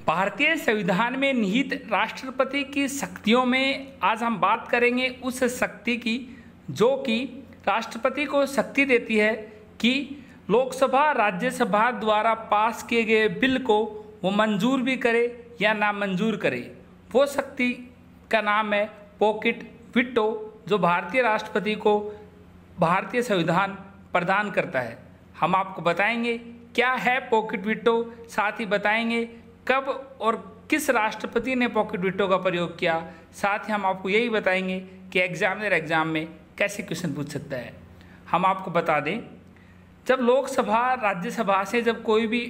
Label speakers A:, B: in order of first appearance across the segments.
A: भारतीय संविधान में निहित राष्ट्रपति की शक्तियों में आज हम बात करेंगे उस शक्ति की जो कि राष्ट्रपति को शक्ति देती है कि लोकसभा राज्यसभा द्वारा पास किए गए बिल को वो मंजूर भी करे या ना मंजूर करे। वो शक्ति का नाम है पॉकेट वीटो, जो भारतीय राष्ट्रपति को भारतीय संविधान प्रदान करता है। हम आपको बताएंगे क्या है पॉकेट वीटो, साथ ही बताएंगे कब और किस राष्ट्रपति ने पॉकेट वीटो का प्रयोग किया। साथ ही हम आपको यही बताएंगे कि एग्जाम में कैसे क्वेश्चन पूछ सकता है। हम आपको बता दें, जब लोकसभा राज्यसभा से जब कोई भी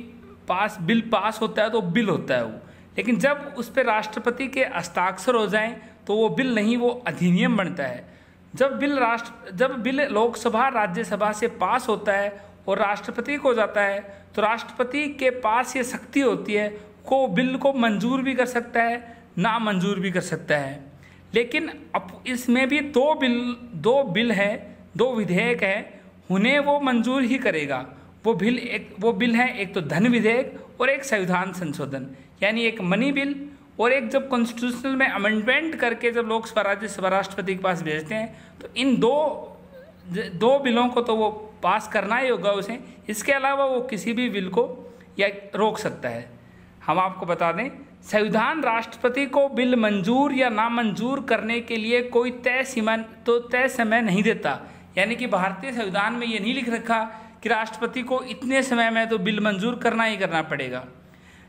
A: बिल पास होता है तो बिल होता है वो, लेकिन जब उस पर राष्ट्रपति के हस्ताक्षर हो जाएं तो वो बिल नहीं, वो अधिनियम बनता है। जब बिल लोकसभा राज्यसभा से पास होता है और राष्ट्रपति को जाता है तो राष्ट्रपति के पास ये शक्ति होती है को बिल को मंजूर भी कर सकता है, ना मंजूर भी कर सकता है। लेकिन अब इसमें भी दो विधेयक हैं, उन्हें वो मंजूर ही करेगा। वो बिल है एक तो धन विधेयक और एक संविधान संशोधन, यानी एक मनी बिल और एक जब कॉन्स्टिट्यूशनल में अमेंडमेंट करके जब लोकसभा राज्यसभा राष्ट्रपति के पास भेजते हैं तो इन दो बिलों को तो वो पास करना ही होगा उसे। इसके अलावा वो किसी भी बिल को या रोक सकता है। हम आपको बता दें, संविधान राष्ट्रपति को बिल मंजूर या नामंजूर करने के लिए कोई तय समय नहीं देता। यानी कि भारतीय संविधान में ये नहीं लिख रखा कि राष्ट्रपति को इतने समय में तो बिल मंजूर करना ही करना पड़ेगा।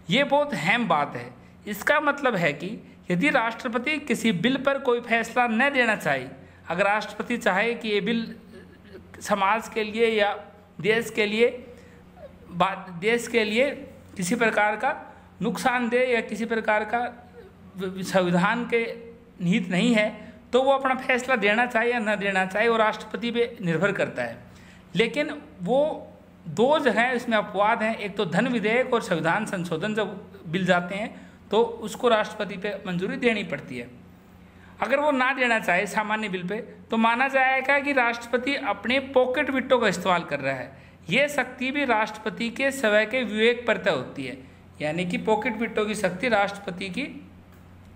A: ये बहुत अहम बात है। इसका मतलब है कि यदि राष्ट्रपति किसी बिल पर कोई फैसला न देना चाहे, अगर राष्ट्रपति चाहे कि ये बिल समाज के लिए या देश के लिए किसी प्रकार का नुकसानदेह या किसी प्रकार का संविधान के निहित नहीं है, तो वो अपना फैसला देना चाहे या न देना चाहे वो राष्ट्रपति पे निर्भर करता है। लेकिन वो दो जगह इसमें अपवाद हैं, एक तो धन विधेयक और संविधान संशोधन जब बिल जाते हैं तो उसको राष्ट्रपति पे मंजूरी देनी पड़ती है। अगर वो ना देना चाहे सामान्य बिल पे तो माना जाएगा कि राष्ट्रपति अपने पॉकेट वीटो का इस्तेमाल कर रहा है। ये शक्ति भी राष्ट्रपति के स्वयं के विवेक पर तय होती है, यानी कि पॉकेट वीटो की शक्ति राष्ट्रपति की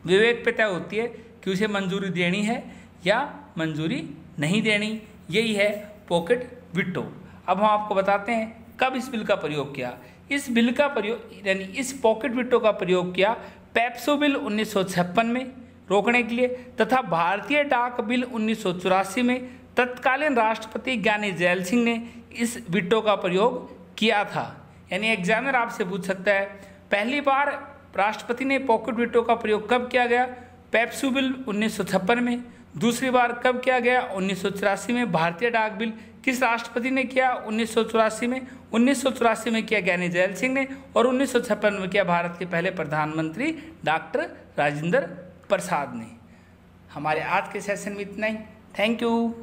A: विवेक पर तय होती है कि उसे मंजूरी देनी है या मंजूरी नहीं देनी। यही है पॉकेट वीटो। अब हम आपको बताते हैं कब इस बिल का प्रयोग किया। इस बिल का प्रयोग यानी इस पॉकेट वीटो का प्रयोग किया पेप्सो बिल 1956 में रोकने के लिए तथा भारतीय डाक बिल 1984 में तत्कालीन राष्ट्रपति ज्ञानी जैल सिंह ने इस वीटो का प्रयोग किया था। यानी एग्जामिनर आपसे पूछ सकता है पहली बार राष्ट्रपति ने पॉकेट वीटो का प्रयोग कब किया गया, पेप्सो बिल 1956 में। दूसरी बार कब किया गया, 1984 में। भारतीय डाक बिल किस राष्ट्रपति ने किया, 1984 में। 1984 में किया ज्ञानी जैल सिंह ने और 1956 में किया भारत के पहले प्रधानमंत्री डॉक्टर राजेंद्र प्रसाद ने। हमारे आज के सेशन में इतना ही। Thank you.